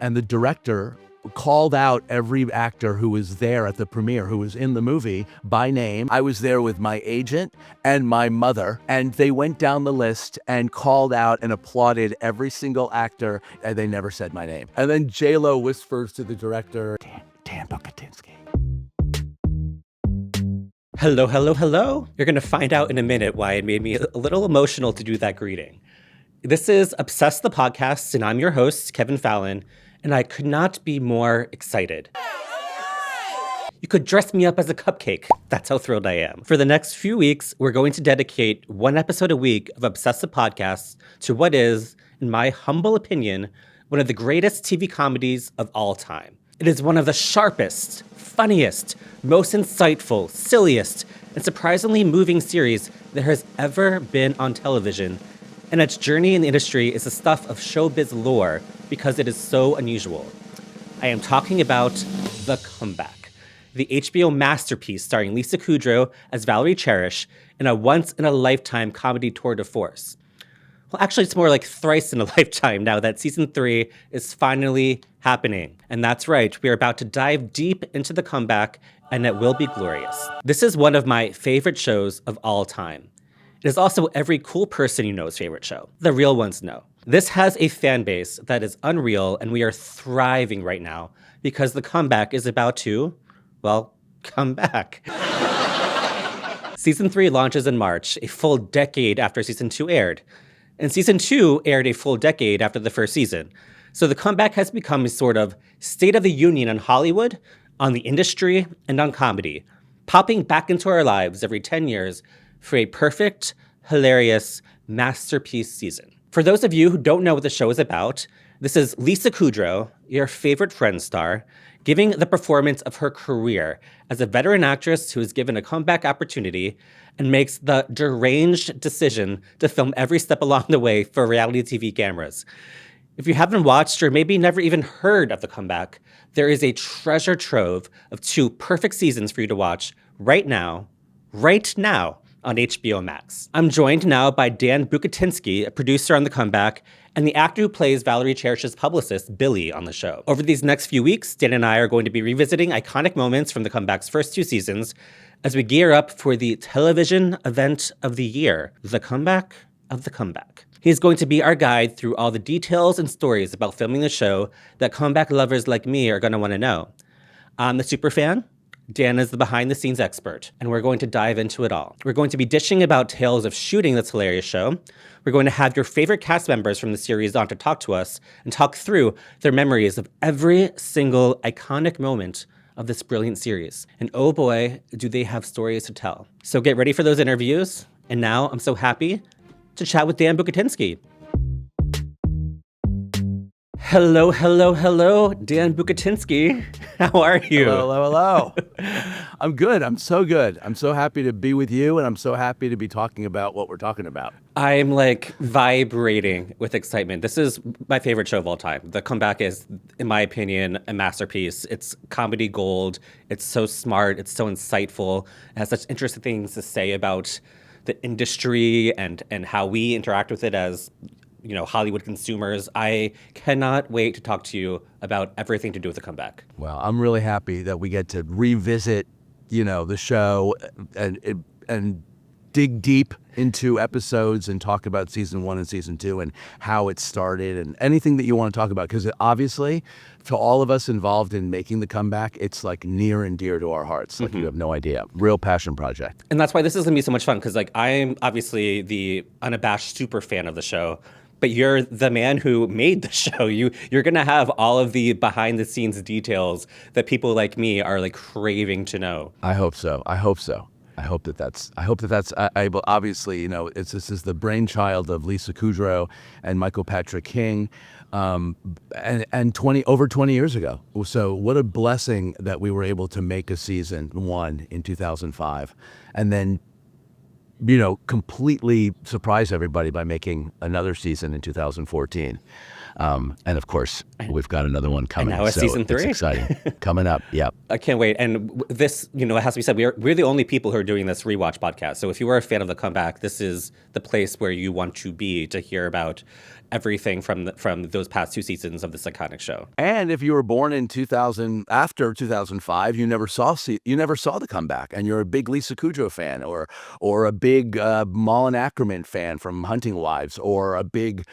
And the director called out every actor who was there at the premiere, who was in the movie, by name. I was there with my agent and my mother, and they went down the list and called out and applauded every single actor, and they never said my name. And then J-Lo whispers to the director, Dan Bucatinsky. Hello, hello, hello. You're going to find out in a minute why it made me a little emotional to do that greeting. This is Obsessed the Podcast, and I'm your host, Kevin Fallon, and I could not be more excited. You could dress me up as a cupcake. That's how thrilled I am. For the next few weeks, we're going to dedicate one episode a week of Obsessed the Podcast to what is, in my humble opinion, one of the greatest TV comedies of all time. It is one of the sharpest, funniest, most insightful, silliest, and surprisingly moving series there has ever been on television, and its journey in the industry is the stuff of showbiz lore because it is so unusual. I am talking about The Comeback, the HBO masterpiece starring Lisa Kudrow as Valerie Cherish in a once-in-a-lifetime comedy tour de force. Well, actually, it's more like thrice in a lifetime now that season 3 is finally happening. And that's right, we are about to dive deep into The Comeback, and it will be glorious. This is one of my favorite shows of all time. It is also every cool person you know's favorite show. The real ones know. This has a fan base that is unreal, and we are thriving right now because The Comeback is about to, well, come back. Season 3 launches in March, a full decade after season 2 aired. And season 2 aired a full decade after the first season. So The Comeback has become a sort of state of the union on Hollywood, on the industry, and on comedy, popping back into our lives every 10 years for a perfect, hilarious, masterpiece season. For those of you who don't know what the show is about, this is Lisa Kudrow, your favorite Friends star, giving the performance of her career as a veteran actress who is given a comeback opportunity and makes the deranged decision to film every step along the way for reality TV cameras. If you haven't watched or maybe never even heard of The Comeback, there is a treasure trove of 2 perfect seasons for you to watch right now on HBO Max. I'm joined now by Dan Bucatinsky, a producer on The Comeback, and the actor who plays Valerie Cherish's publicist, Billy, on the show. Over these next few weeks, Dan and I are going to be revisiting iconic moments from The Comeback's first 2 seasons as we gear up for the television event of the year, The Comeback of The Comeback. He's going to be our guide through all the details and stories about filming the show that comeback lovers like me are going to want to know. I'm the superfan. Dan is the behind-the-scenes expert, and we're going to dive into it all. We're going to be dishing about tales of shooting this hilarious show. We're going to have your favorite cast members from the series on to talk to us and talk through their memories of every single iconic moment of this brilliant series. And oh boy, do they have stories to tell. So get ready for those interviews. And now I'm so happy to chat with Dan Bucatinsky. Hello, hello, hello, Dan Bucatinsky. How are you? Hello. I'm good. I'm so good. I'm so happy to be with you, and I'm so happy to be talking about what we're talking about. I'm like vibrating with excitement. This is my favorite show of all time. The Comeback is, in my opinion, a masterpiece. It's comedy gold. It's so smart. It's so insightful. It has such interesting things to say about the industry and how we interact with it as Hollywood consumers. I cannot wait to talk to you about everything to do with The Comeback. Well, I'm really happy that we get to revisit, the show and dig deep into episodes and talk about season 1 and season 2 and how it started and anything that you want to talk about. Because obviously, to all of us involved in making The Comeback, it's like near and dear to our hearts. Like you have no idea. Real passion project. And that's why this is going to be so much fun, because I'm obviously the unabashed super fan of the show. But you're the man who made the show. You're going to have all of the behind the scenes details that people like me are like craving to know. I hope so. I hope that's obviously, this is the brainchild of Lisa Kudrow and Michael Patrick King, and over 20 years ago. So what a blessing that we were able to make a season 1 in 2005 and then completely surprise everybody by making another season in 2014. And of course, we've got another one coming. And now it's season 3. It's exciting. Coming up. Yep. I can't wait. And this, it has to be said, we're the only people who are doing this rewatch podcast. So if you are a fan of The Comeback, this is the place where you want to be to hear about everything from those past 2 seasons of this iconic show. And if you were born in 2000, after 2005, you never saw the comeback, and you're a big Lisa Kudrow fan, or a big Malin Ackerman fan from Hunting Wives, or a big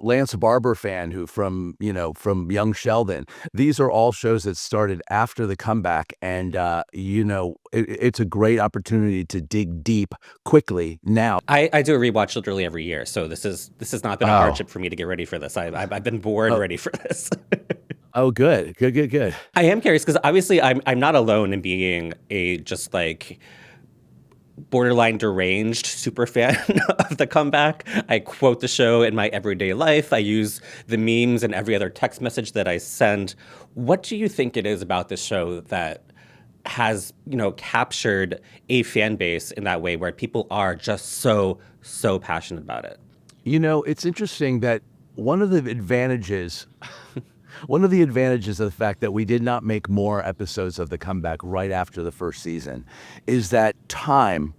Lance Barber fan from Young Sheldon. These are all shows that started after the comeback, and it's a great opportunity to dig deep quickly now. I do a rewatch literally every year, so this has not been a hardship for me to get ready for this. I've been bored ready for this. Oh, good. I am curious because obviously I'm not alone in being a just like borderline deranged super fan of the comeback. I quote the show in my everyday life. I use the memes and every other text message that I send. What do you think it is about this show that has, captured a fan base in that way where people are just so passionate about it? It's interesting that one of the advantages of the fact that we did not make more episodes of the comeback right after the first season is that time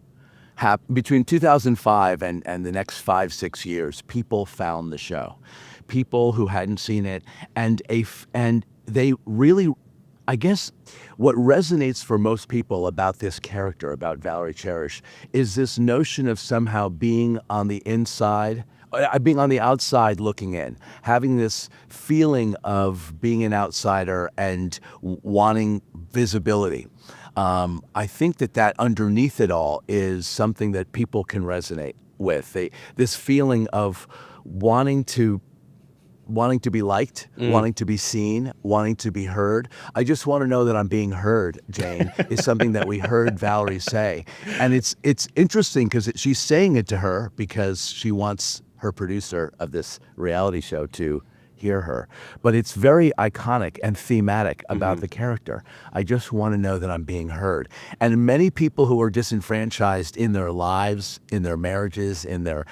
between 2005 and the next 5-6 years, people found the show. People who hadn't seen it, and they really, I guess what resonates for most people about this character, about Valerie Cherish, is this notion of somehow being on the inside, being on the outside looking in, having this feeling of being an outsider and wanting visibility. I think that underneath it all is something that people can resonate with. This feeling of wanting to be liked, wanting to be seen, wanting to be heard. I just want to know that I'm being heard, Jane, is something that we heard Valerie say. And it's interesting because she's saying it to her because she wants her producer of this reality show to hear her. But it's very iconic and thematic about the character. I just want to know that I'm being heard. And many people who are disenfranchised in their lives, in their marriages, in their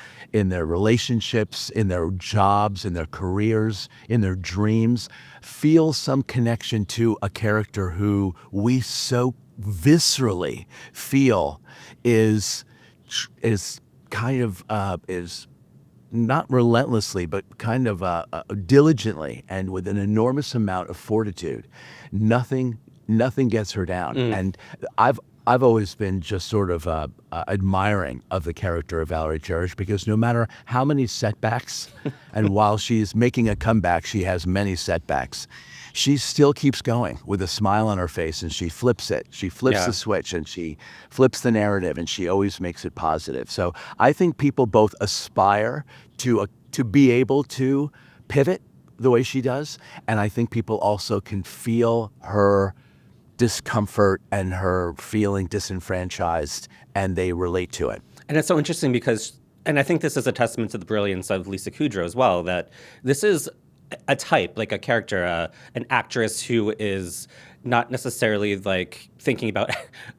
relationships, in their jobs, in their careers, in their dreams, feel some connection to a character who we so viscerally feel is not relentlessly, but kind of diligently and with an enormous amount of fortitude. Nothing gets her down. And I've always been just sort of admiring of the character of Valerie Cherish because no matter how many setbacks, and while she's making a comeback, she has many setbacks, she still keeps going with a smile on her face, and she flips it. She flips the switch, and she flips the narrative, and she always makes it positive. So I think people both aspire to be able to pivot the way she does, and I think people also can feel her discomfort and her feeling disenfranchised, and they relate to it. And it's so interesting because, and I think this is a testament to the brilliance of Lisa Kudrow as well, that this is a type, like a character, an actress who is not necessarily like thinking about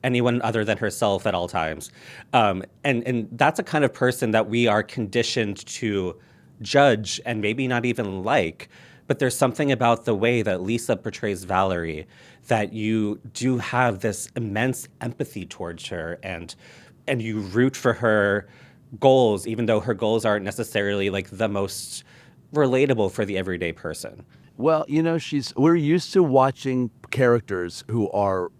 anyone other than herself at all times. And that's a kind of person that we are conditioned to judge and maybe not even like. But there's something about the way that Lisa portrays Valerie that you do have this immense empathy towards her, and you root for her goals, even though her goals aren't necessarily like the most relatable for the everyday person. Well, we're used to watching characters who are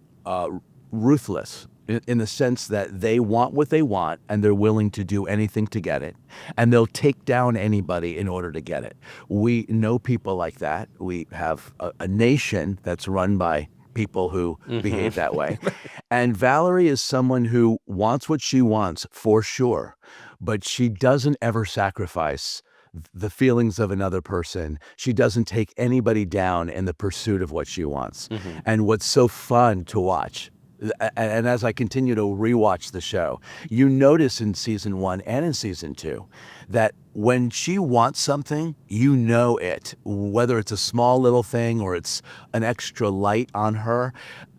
ruthless in the sense that they want what they want and they're willing to do anything to get it, and they'll take down anybody in order to get it. We know people like that. We have a nation that's run by people who behave that way. And Valerie is someone who wants what she wants for sure, but she doesn't ever sacrifice the feelings of another person. She doesn't take anybody down in the pursuit of what she wants. And what's so fun to watch, and as I continue to rewatch the show, you notice in season 1 and in season 2 that when she wants something, it, whether it's a small little thing or it's an extra light on her,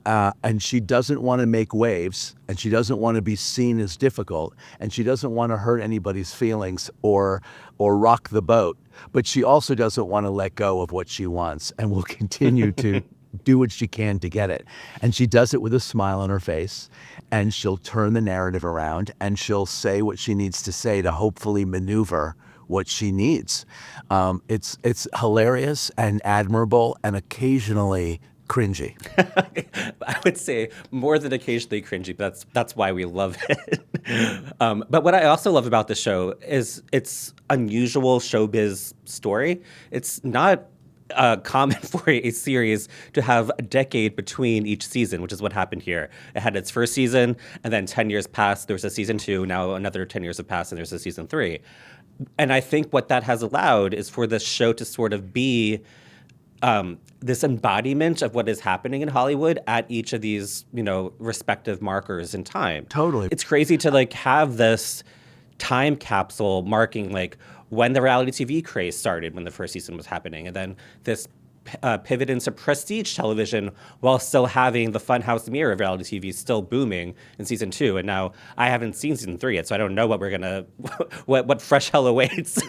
and she doesn't want to make waves, and she doesn't want to be seen as difficult, and she doesn't want to hurt anybody's feelings or rock the boat, but she also doesn't want to let go of what she wants and will continue to do what she can to get it. And she does it with a smile on her face, and she'll turn the narrative around, and she'll say what she needs to say to hopefully maneuver what she needs. It's hilarious and admirable and occasionally cringy. I would say more than occasionally cringy, but that's why we love it. But what I also love about the show is its unusual showbiz story. It's not common for a series to have a decade between each season, which is what happened here. It had its first season, and then 10 years passed. There was a season 2. Now another 10 years have passed, and there's a season 3. And I think what that has allowed is for this show to sort of be this embodiment of what is happening in Hollywood at each of these, respective markers in time. Totally. It's crazy to have this time capsule marking when the reality TV craze started when the first season was happening, and then this pivot into prestige television while still having the funhouse mirror of reality TV still booming in season 2. And now I haven't seen season 3 yet, so I don't know what we're gonna what fresh hell awaits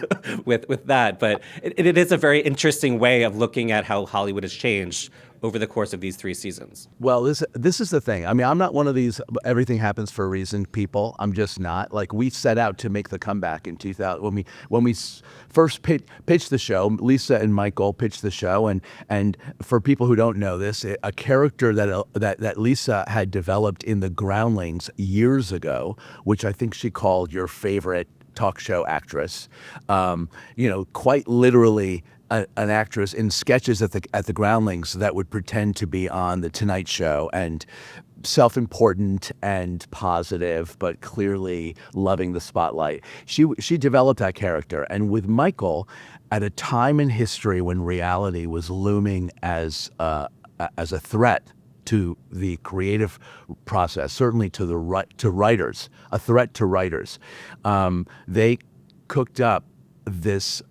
with that. But it is a very interesting way of looking at how Hollywood has changed over the course of these 3 seasons. Well, this is the thing. I mean, I'm not one of these everything happens for a reason people. I'm just not. We set out to make the comeback in 2000 when we first pitched the show. Lisa and Michael pitched the show, and for people who don't know this, a character that Lisa had developed in The Groundlings years ago, which I think she called your favorite talk show actress, quite literally an actress in sketches at the Groundlings that would pretend to be on The Tonight Show and self-important and positive, but clearly loving the spotlight. She developed that character, and with Michael, at a time in history when reality was looming as a threat to the creative process, certainly to writers, a threat to writers. They cooked up this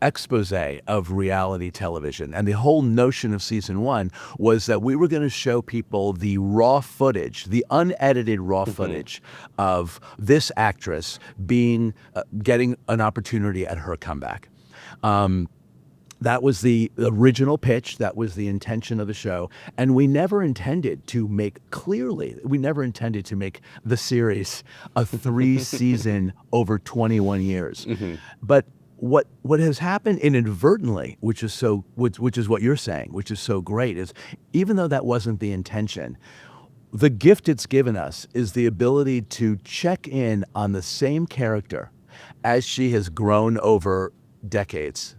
expose of reality television. And the whole notion of season 1 was that we were going to show people the raw footage, the unedited raw footage of this actress getting an opportunity at her comeback. That was the original pitch. That was the intention of the show. And we never intended to make the series a 3-season over 21 years. But what has happened inadvertently, which is what you're saying, which is so great, is even though that wasn't the intention, the gift it's given us is the ability to check in on the same character as she has grown over decades,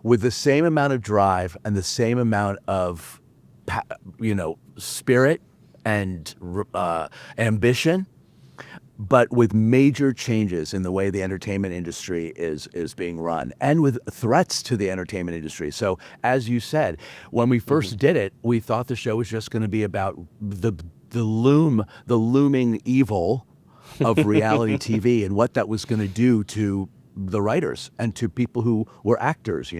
with the same amount of drive and the same amount of, spirit and ambition, but with major changes in the way the entertainment industry is being run, and with threats to the entertainment industry. So, as you said, when we first did it, we thought the show was just going to be about the looming evil of reality TV and what that was going to do to the writers and to people who were actors,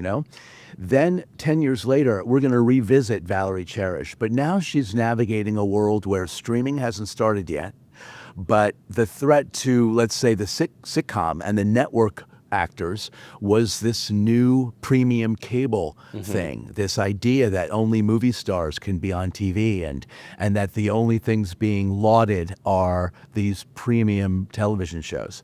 Then 10 years later, we're going to revisit Valerie Cherish, but now she's navigating a world where streaming hasn't started yet. But the threat to, let's say, the sitcom and the network actors was this new premium cable thing, this idea that only movie stars can be on TV and that the only things being lauded are these premium television shows.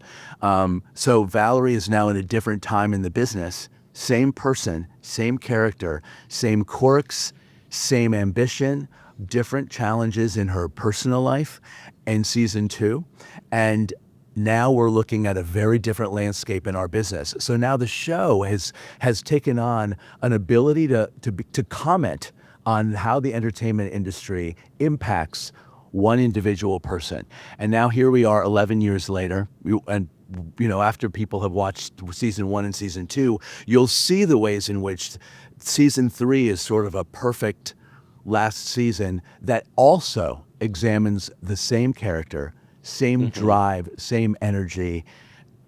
So Valerie is now in a different time in the business. Same person, same character, same quirks, same ambition, different challenges in her personal life in season 2. And now we're looking at a very different landscape in our business. So now the show has taken on an ability to comment on how the entertainment industry impacts one individual person. And now here we are 11 years later, and after people have watched season 1 and season 2, you'll see the ways in which season 3 is sort of a perfect last season that also examines the same character, same drive, same energy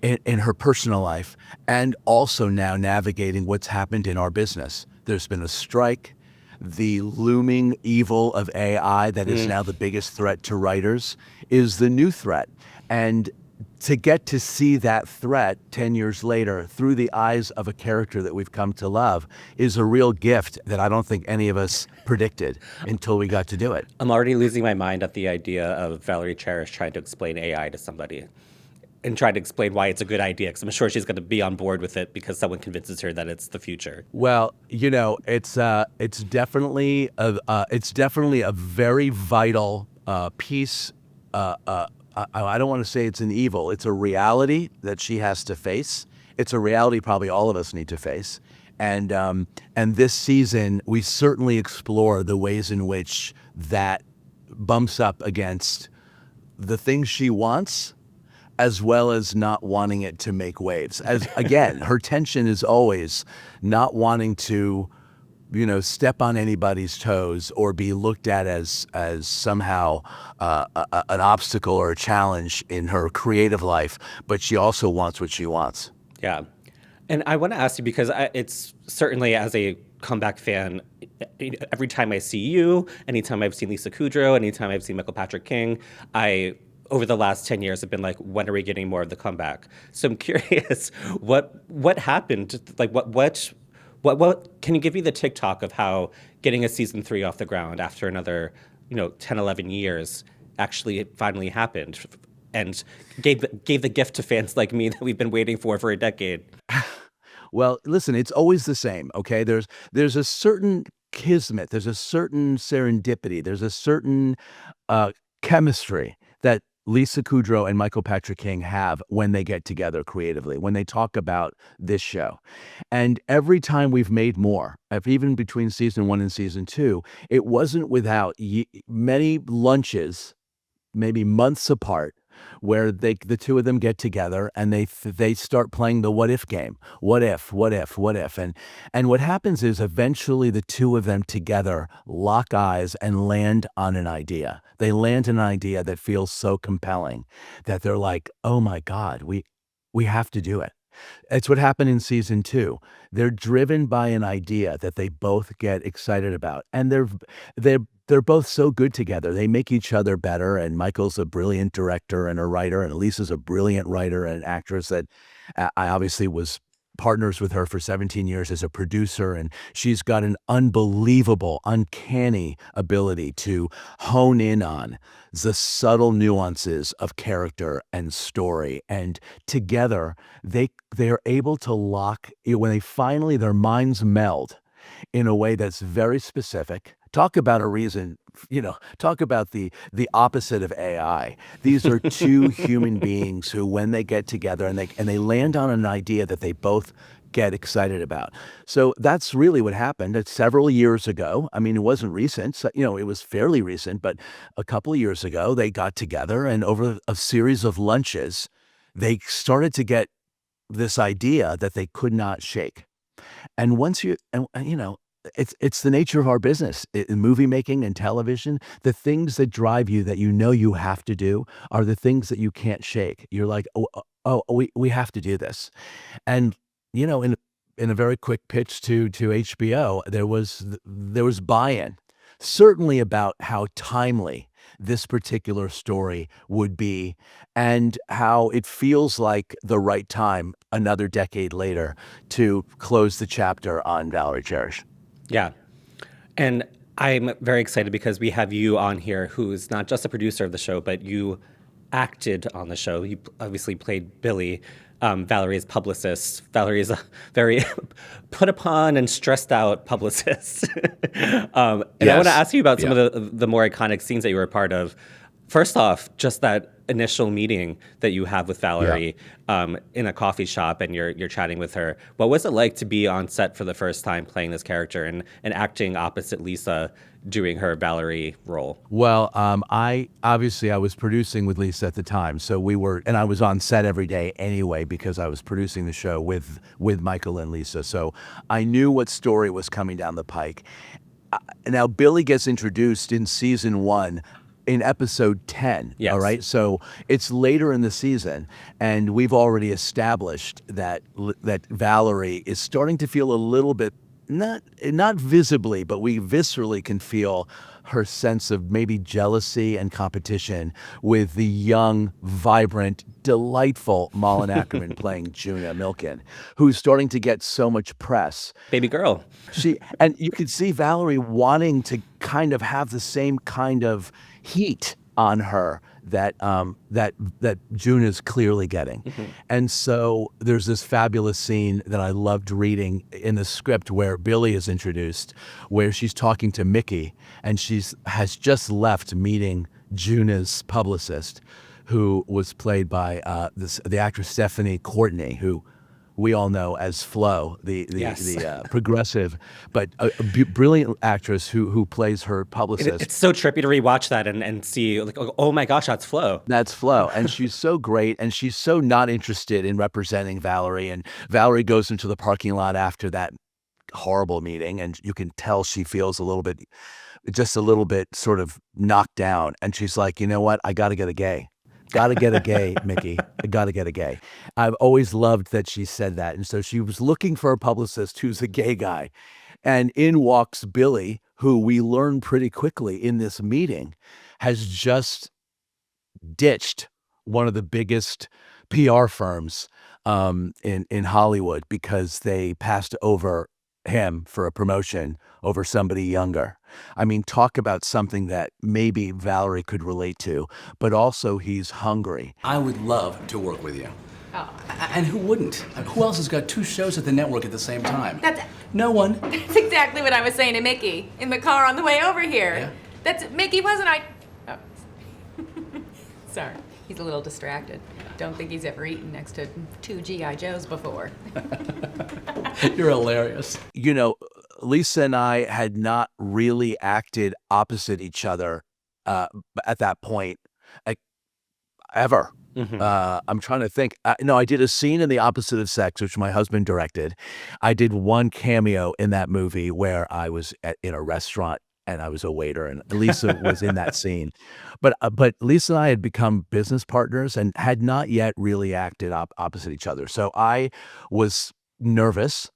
in her personal life, and also now navigating what's happened in our business. There's been a strike. The looming evil of AI that is now the biggest threat to writers is the new threat. And to get to see that threat 10 years later through the eyes of a character that we've come to love is a real gift that I don't think any of us predicted until we got to do it. I'm already losing my mind at the idea of Valerie Cherish trying to explain AI to somebody. and try to explain why it's a good idea, because I'm sure she's going to be on board with it because someone convinces her that it's the future. Well, it's definitely a very vital piece. I don't want to say it's an evil. It's a reality that she has to face. It's a reality probably all of us need to face. And this season, we certainly explore the ways in which that bumps up against the things she wants, as well as not wanting it to make waves. As again, her tension is always not wanting to, step on anybody's toes or be looked at as somehow an obstacle or a challenge in her creative life, but she also wants what she wants. Yeah. And I want to ask you, because it's certainly, as a comeback fan, every time I see you, anytime I've seen Lisa Kudrow, anytime I've seen Michael Patrick King, over the last 10 years, have been like, when are we getting more of the comeback? So I'm curious, what happened? Like, what can you give me the TikTok of how getting a season 3 off the ground after another, 10, 11 years actually finally happened and gave the gift to fans like me that we've been waiting for a decade? Well, listen, it's always the same, okay? There's a certain kismet, there's a certain serendipity, there's a certain chemistry that Lisa Kudrow and Michael Patrick King have when they get together creatively, when they talk about this show. And every time we've made more, even between season 1 and season 2, it wasn't without many lunches, maybe months apart, where the two of them get together and they start playing the what if game. What if, and what happens is eventually the two of them together lock eyes and land on an idea. They land an idea that feels so compelling that they're like, oh my God, we have to do it. It's what happened in season 2. They're driven by an idea that they both get excited about, and they're both so good together. They make each other better, and Michael's a brilliant director and a writer, and Lisa's a brilliant writer and actress that I obviously was partners with her for 17 years as a producer, and she's got an unbelievable, uncanny ability to hone in on the subtle nuances of character and story. And together, they're able to lock, when they finally, their minds meld in a way that's very specific. Talk about a reason, talk about the opposite of AI. These are two human beings who, when they get together and they land on an idea that they both get excited about. So that's really what happened. It's several years ago. I mean, it wasn't recent. So, it was fairly recent, but a couple of years ago, they got together, and over a series of lunches, they started to get this idea that they could not shake. And it's the nature of our business, in movie making and television. The things that drive you, that you have to do, are the things that you can't shake. You're like, we have to do this. And in a very quick pitch to HBO, there was buy-in, certainly about how timely this particular story would be, and how it feels like the right time, another decade later, to close the chapter on Valerie Cherish. Yeah. And I'm very excited because we have you on here, who's not just a producer of the show, but you acted on the show. You obviously played Billy, Valerie's publicist. Valerie is a very put upon and stressed out publicist. And I want to ask you about some of the more iconic scenes that you were a part of. First off, just that initial meeting that you have with Valerie in a coffee shop, and you're chatting with her. What was it like to be on set for the first time playing this character and acting opposite Lisa, doing her Valerie role? Well, I was producing with Lisa at the time, so and I was on set every day anyway because I was producing the show with Michael and Lisa. So I knew what story was coming down the pike. Now, Billy gets introduced in season 1. In episode 10, yes. All right? So it's later in the season, and we've already established that Valerie is starting to feel a little bit, not visibly, but we viscerally can feel her sense of maybe jealousy and competition with the young, vibrant, delightful Malin Ackerman playing Juna Milken, who's starting to get so much press. Baby girl. And you could see Valerie wanting to kind of have the same kind of heat on her that June is clearly getting. And so there's this fabulous scene that I loved reading in the script where Billy is introduced, where she's talking to Mickey, and has just left meeting Juna's publicist, who was played by the actress Stephanie Courtney, who we all know as Flo, the progressive, but a brilliant actress who plays her publicist. It's so trippy to rewatch that and see, like, oh my gosh, that's Flo. That's Flo. And she's so great, and she's so not interested in representing Valerie. And Valerie goes into the parking lot after that horrible meeting, and you can tell she feels just a little bit sort of knocked down. And she's like, you know what? I got to get a gay. Got to get a gay, Mickey. I got to get a gay. I've always loved that she said that. And so she was looking for a publicist who's a gay guy. And in walks Billy, who we learn pretty quickly in this meeting has just ditched one of the biggest PR firms in Hollywood because they passed over him for a promotion over somebody younger. I mean, talk about something that maybe Valerie could relate to, but also he's hungry. I would love to work with you. Oh. And who wouldn't? Who else has got 2 shows at the network at the same time? That's No one. That's exactly what I was saying to Mickey in the car on the way over here. Yeah? That's Mickey, wasn't I? Oh. Sorry, he's a little distracted. Don't think he's ever eaten next to 2 G.I. Joes before. You're hilarious. You know, Lisa and I had not really acted opposite each other at that point, ever. I'm trying to think. No, I did a scene in The Opposite of Sex, which my husband directed. I did one cameo in that movie where I was in a restaurant and I was a waiter, and Lisa was in that scene. But Lisa and I had become business partners and had not yet really acted opposite each other. So I was nervous,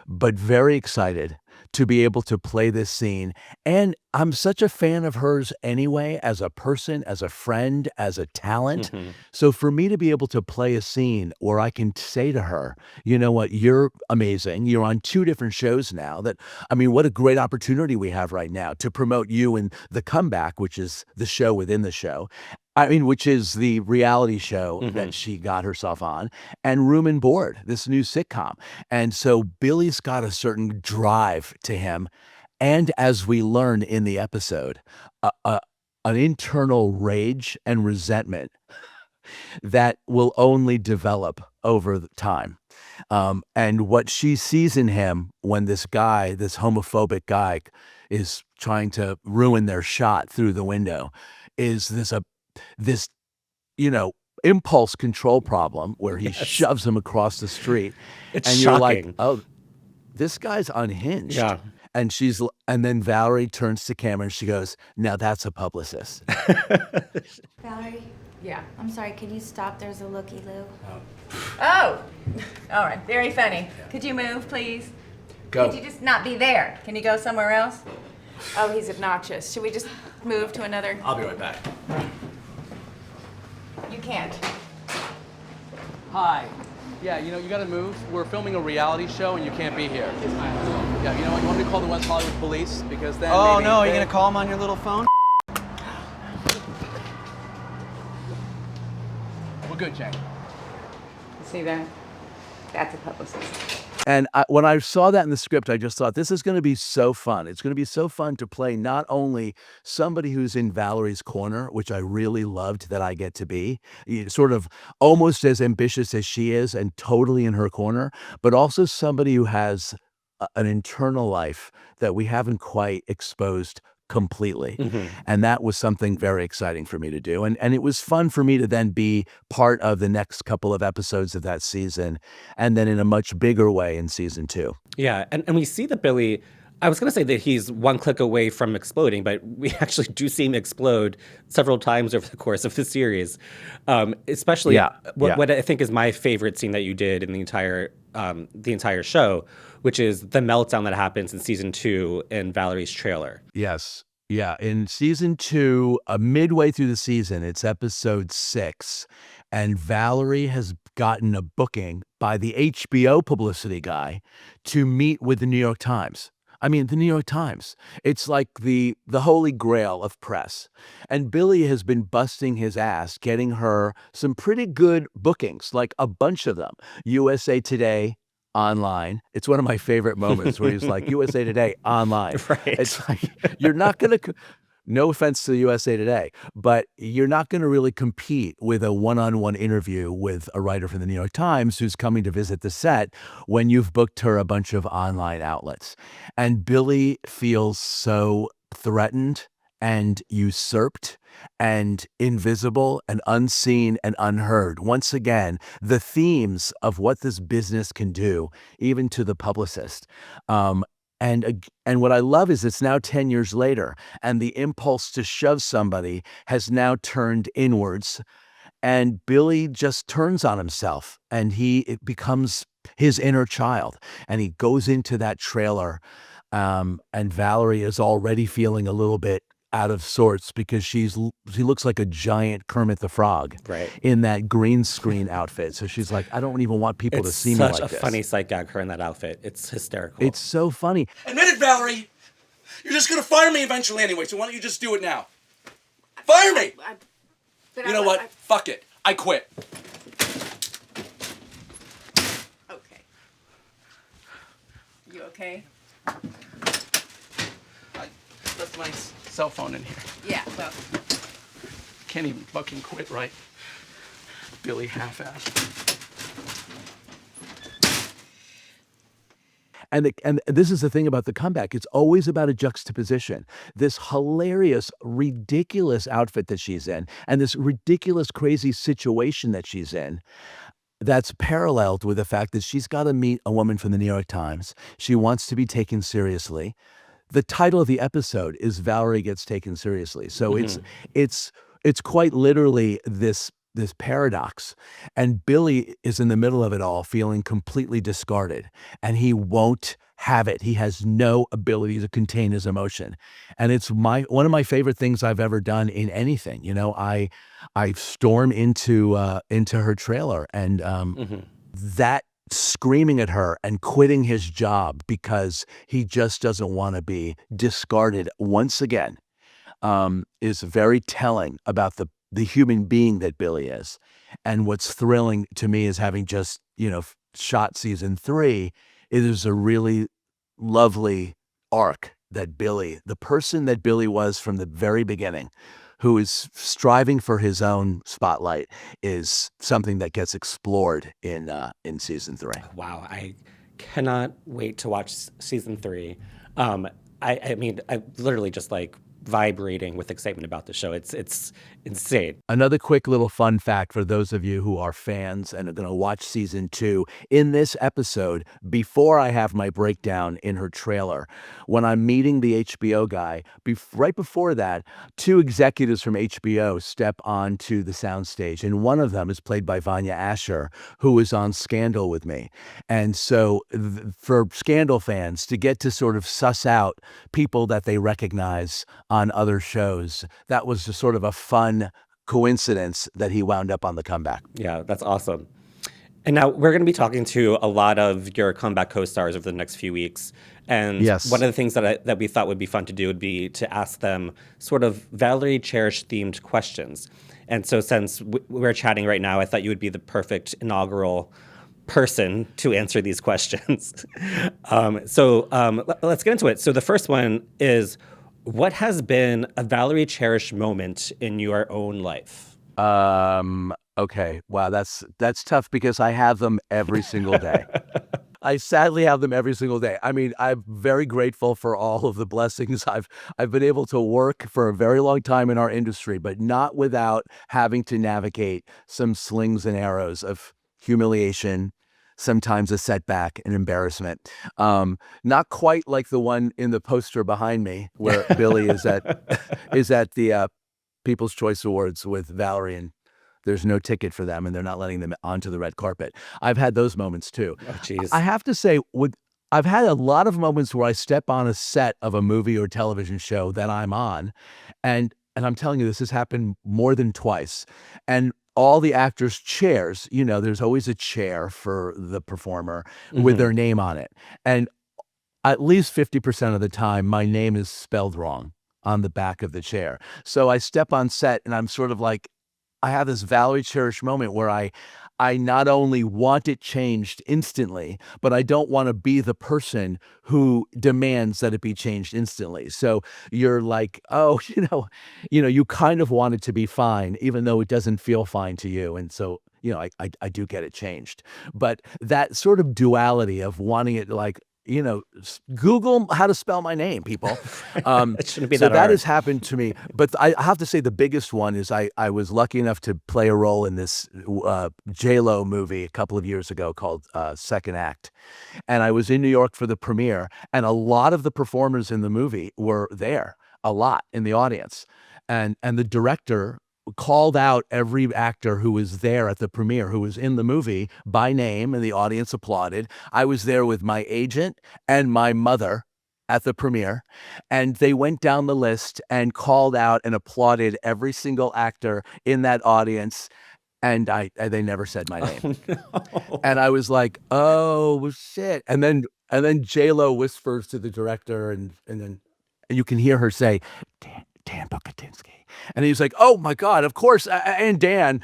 but very excited to be able to play this scene. And I'm such a fan of hers anyway, as a person, as a friend, as a talent. So for me to be able to play a scene where I can say to her, you know what, you're amazing. You're on 2 different shows now. What a great opportunity we have right now to promote you in The Comeback, which is the show within the show. Which is the reality show that she got herself on, and Room and Board, this new sitcom. And so Billy's got a certain drive to him. And as we learn in the episode, an internal rage and resentment that will only develop over time. And what she sees in him when this homophobic guy, is trying to ruin their shot through the window is this impulse control problem where he shoves him across the street. It's and shocking. You're like, oh, this guy's unhinged. Yeah. And then Valerie turns to camera and she goes, now that's a publicist. Valerie, Yeah. I'm sorry, could you stop? There's a looky-loo. Oh, all right, very funny. Could you move, please? Go. Could you just not be there? Can you go somewhere else? Oh, he's obnoxious. Should we just move to another? I'll be right back. You can't. Hi. Yeah, you gotta move. We're filming a reality show and you can't be here. Yeah, you know what? You want me to call the West Hollywood police? Because then Oh maybe no, are you they- gonna call him on your little phone? We're good, Jane. See that? That's a publicist. And when I saw that in the script, I just thought, this is going to be so fun. It's going to be so fun to play not only somebody who's in Valerie's corner, which I really loved that I get to be, sort of almost as ambitious as she is and totally in her corner, but also somebody who has an internal life that we haven't quite exposed completely. And that was something very exciting for me to do. And it was fun for me to then be part of the next couple of episodes of that season, and then in a much bigger way in season 2. Yeah, and we see that Billy, I was going to say that he's one click away from exploding, but we actually do see him explode several times over the course of the series. Especially what I think is my favorite scene that you did in the entire show, which is the meltdown that happens in season 2 in Valerie's trailer. Yes. Yeah. In season 2, midway through the season, it's episode 6, and Valerie has gotten a booking by the HBO publicity guy to meet with the New York Times I mean, the New York Times. It's like the holy grail of press. And Billy has been busting his ass, getting her some pretty good bookings, like a bunch of them. USA Today online. It's one of my favorite moments where he's like, USA Today online. Right. It's like, you're not going to, no offense to USA Today, but you're not going to really compete with a one-on-one interview with a writer from the New York Times who's coming to visit the set when you've booked her a bunch of online outlets. And Billy feels so threatened and usurped and invisible and unseen and unheard. Once again, the themes of what this business can do, even to the publicist. And what I love is it's now 10 years later, and the impulse to shove somebody has now turned inwards, and Billy just turns on himself, and it becomes his inner child, and he goes into that trailer, and Valerie is already feeling a little bit out of sorts because she looks like a giant Kermit the Frog Right. in that green screen outfit. So she's like, I don't even want people to see me like this. It's such a funny sight gag, her in that outfit. It's hysterical. It's so funny. Admit it, Valerie. You're just gonna fire me eventually anyway, so why don't you just do it now? Fire me! You know what? Fuck it. I quit. Okay. You okay? I left my cell phone in here. Yeah, well, Can't even fucking quit, right? Billy half-assed. And this is the thing about the comeback. It's always about a juxtaposition. This hilarious, ridiculous outfit that she's in and this ridiculous, crazy situation that she's in that's paralleled with the fact that she's got to meet a woman from the New York Times. She wants to be taken seriously. The title of the episode is Valerie Gets Taken Seriously. So it's quite literally this paradox. And Billy is in the middle of it all, feeling completely discarded, and he won't have it. He has no ability to contain his emotion. And it's one of my favorite things I've ever done in anything. You know, I storm into her trailer, and that screaming at her and quitting his job because he just doesn't want to be discarded once again is very telling about the human being that Billy is. And what's thrilling to me is having just, shot season 3, it is a really lovely arc that Billy, the person that Billy was from the very beginning, who is striving for his own spotlight, is something that gets explored in season 3. Wow, I cannot wait to watch season 3. I mean, I'm literally just like vibrating with excitement about the show. It's insane. Another quick little fun fact for those of you who are fans and are going to watch season 2. In this episode, before I have my breakdown in her trailer, when I'm meeting the HBO guy, right before that, 2 executives from HBO step onto the soundstage, and one of them is played by Vanya Asher, who was on Scandal with me. And so for Scandal fans to get to sort of suss out people that they recognize on other shows, that was just sort of a fun coincidence that he wound up on the comeback. Yeah, that's awesome. And now we're going to be talking to a lot of your comeback co-stars over the next few weeks. And Yes. one of the things that we thought would be fun to do would be to ask them sort of Valerie Cherish themed questions. And so since we're chatting right now, I thought you would be the perfect inaugural person to answer these questions. Let's get into it. So the first one is, what has been a Valerie Cherish moment in your own life? Okay. Wow, that's tough because I have them every single day. I sadly have them every single day. I mean, I'm very grateful for all of the blessings. I've been able to work for a very long time in our industry, but not without having to navigate some slings and arrows of humiliation, sometimes a setback, an embarrassment. Not quite like the one in the poster behind me where Billy is at the People's Choice Awards with Valerie, and there's no ticket for them and they're not letting them onto the red carpet. I've had those moments too. Oh, geez. I have to say, I've had a lot of moments where I step on a set of a movie or television show that I'm on, and I'm telling you, this has happened more than twice. And all the actors' chairs, there's always a chair for the performer with their name on it. And at least 50% of the time, my name is spelled wrong on the back of the chair. So I step on set and I'm sort of like, I have this Valerie Cherish moment where I not only want it changed instantly, but I don't want to be the person who demands that it be changed instantly. So you're like, oh, you kind of want it to be fine, even though it doesn't feel fine to you. And so, I do get it changed. But that sort of duality of wanting it like, Google how to spell my name, people. It shouldn't be so that that hard. has happened to me. But I have to say the biggest one is I was lucky enough to play a role in this J-Lo movie a couple of years ago called Second Act. And I was in New York for the premiere, and a lot of the performers in the movie were there, a lot in the audience. And the director called out every actor who was there at the premiere, who was in the movie by name, and the audience applauded. I was there with my agent and my mother at the premiere, and they went down the list and called out and applauded every single actor in that audience. And they never said my name. No. And I was like, oh shit. And then J-Lo whispers to the director, and then you can hear her say, Dan Bucatinsky. And he's like, oh my God, of course. And Dan,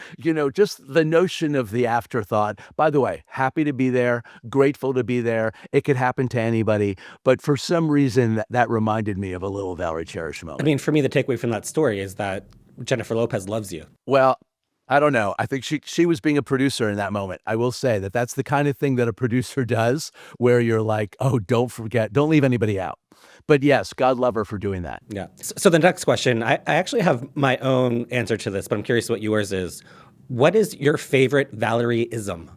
just the notion of the afterthought. By the way, happy to be there, grateful to be there. It could happen to anybody. But for some reason, that reminded me of a little Valerie Cherish moment. I mean, for me, the takeaway from that story is that Jennifer Lopez loves you. Well, I don't know. I think she was being a producer in that moment. I will say that's the kind of thing that a producer does, where you're like, oh, don't leave anybody out. But yes, God love her for doing that. Yeah. So the next question, I actually have my own answer to this, but I'm curious what yours is. What is your favorite Valerie-ism?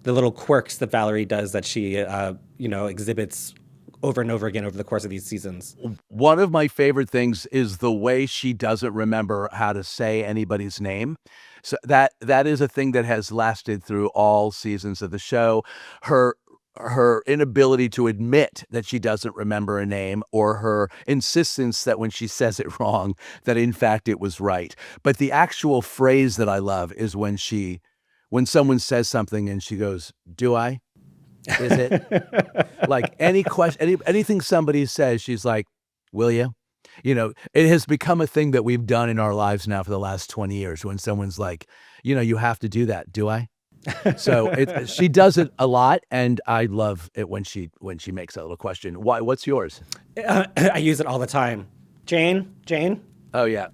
The little quirks that Valerie does that she, exhibits over and over again over the course of these seasons. One of my favorite things is the way she doesn't remember how to say anybody's name. So that is a thing that has lasted through all seasons of the show. Her inability to admit that she doesn't remember a name, or her insistence that when she says it wrong, that in fact it was right. But the actual phrase that I love is when someone says something and she goes, "Do I? Is it?" Like any question, anything somebody says, she's like, "Will you?" It has become a thing that we've done in our lives now for the last 20 years. When someone's like, you have to do that. Do I? So she does it a lot, and I love it when she makes that little question. Why? What's yours? I use it all the time. Jane. Oh yeah,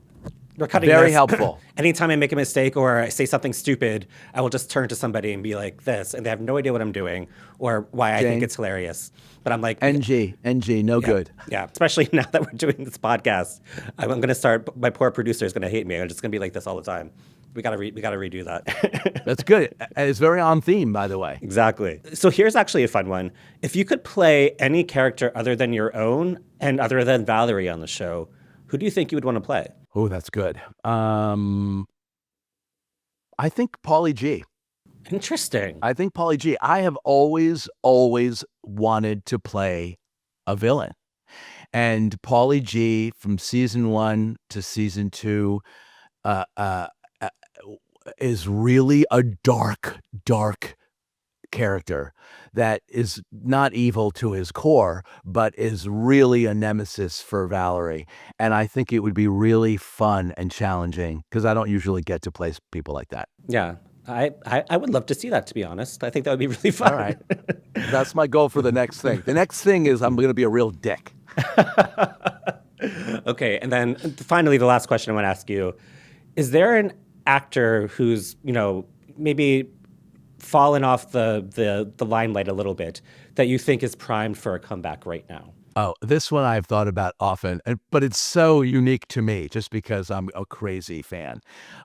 We're cutting very this. helpful. Anytime I make a mistake or I say something stupid, I will just turn to somebody and be like this, and they have no idea what I'm doing or why I think Jane. it's hilarious. But I'm like, NG, no good. Yeah, especially now that we're doing this podcast. I'm going to start, my poor producer is going to hate me. I'm just going to be like this all the time. We got to redo that. That's good. And it's very on theme, by the way. Exactly. So here's actually a fun one. If you could play any character other than your own and other than Valerie on the show, who do you think you would want to play? Oh, that's good. I think Pauly G. Interesting. I think Pauly G. I have always wanted to play a villain. And Pauly G, from season 1 to season 2, is really a dark character that is not evil to his core, but is really a nemesis for Valerie. And I think it would be really fun and challenging, because I don't usually get to play people like that. Yeah. I would love to see that, to be honest. I think that would be really fun. All right. That's my goal for the next thing. The next thing is I'm going to be a real dick. Okay. And then finally, the last question I want to ask you, is there an actor who's, maybe fallen off the limelight a little bit that you think is primed for a comeback right now? Oh, this one I've thought about often, but it's so unique to me just because I'm a crazy fan.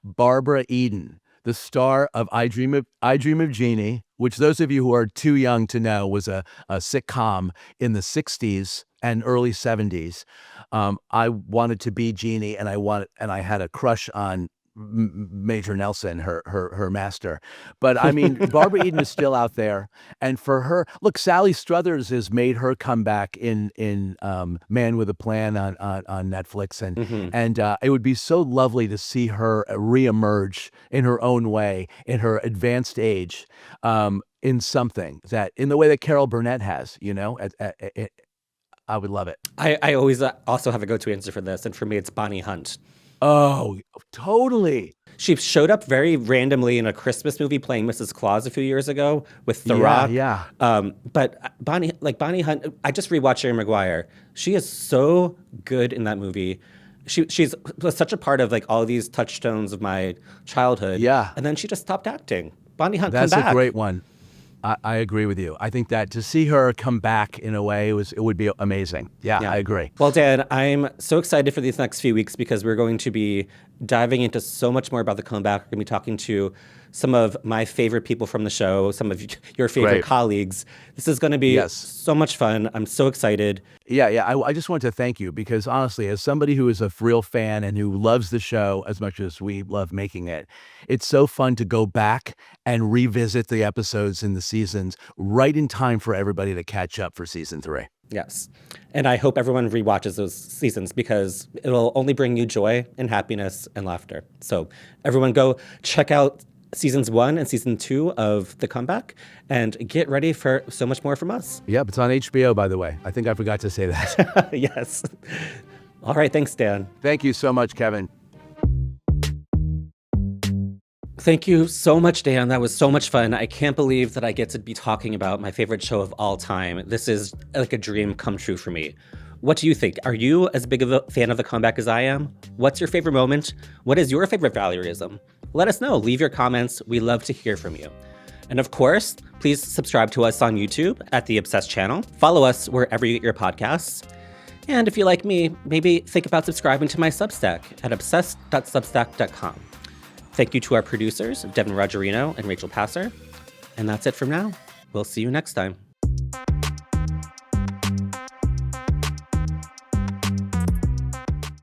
Barbara Eden, the star of I Dream of Jeannie, which those of you who are too young to know was a sitcom in the 60s and early 70s. I wanted to be Jeannie, and I had a crush on Major Nelson, her master. But I mean, Barbara Eden is still out there, and for her, look, Sally Struthers has made her comeback in Man with a Plan on Netflix, and it would be so lovely to see her reemerge in her own way, in her advanced age, in something that, in the way that Carol Burnett has, I would love it. I always also have a go-to answer for this, and for me, it's Bonnie Hunt. Oh, totally. She showed up very randomly in a Christmas movie playing Mrs. Claus a few years ago with The Rock. Yeah. But Bonnie Hunt, I just rewatched Jerry Maguire. She is so good in that movie. She's was such a part of like all these touchstones of my childhood. Yeah. And then she just stopped acting. Bonnie Hunt, That's come back. a great one. I agree with you. I think that to see her come back in a way it would be amazing. Yeah, I agree. Well, Dan, I'm so excited for these next few weeks because we're going to be diving into so much more about the comeback. We're going to be talking to some of my favorite people from the show, some of your favorite Great. colleagues. This is going to be Yes. so much fun. I'm so excited. Yeah. I just want to thank you because honestly, as somebody who is a real fan and who loves the show as much as we love making it, it's so fun to go back and revisit the episodes in the seasons right in time for everybody to catch up for season 3. Yes. And I hope everyone rewatches those seasons because it'll only bring you joy and happiness and laughter. So everyone go check out seasons 1 and season 2 of The Comeback and get ready for so much more from us. Yep, it's on HBO, by the way. I think I forgot to say that. Yes. All right. Thanks, Dan. Thank you so much, Kevin. Thank you so much, Dan. That was so much fun. I can't believe that I get to be talking about my favorite show of all time. This is like a dream come true for me. What do you think? Are you as big of a fan of The Comeback as I am? What's your favorite moment? What is your favorite Valerieism? Let us know. Leave your comments. We love to hear from you. And of course, please subscribe to us on YouTube at the Obsessed channel. Follow us wherever you get your podcasts. And if you like me, maybe think about subscribing to my Substack at obsessed.substack.com. Thank you to our producers, Devin Rogerino and Rachel Passer. And that's it from now. We'll see you next time.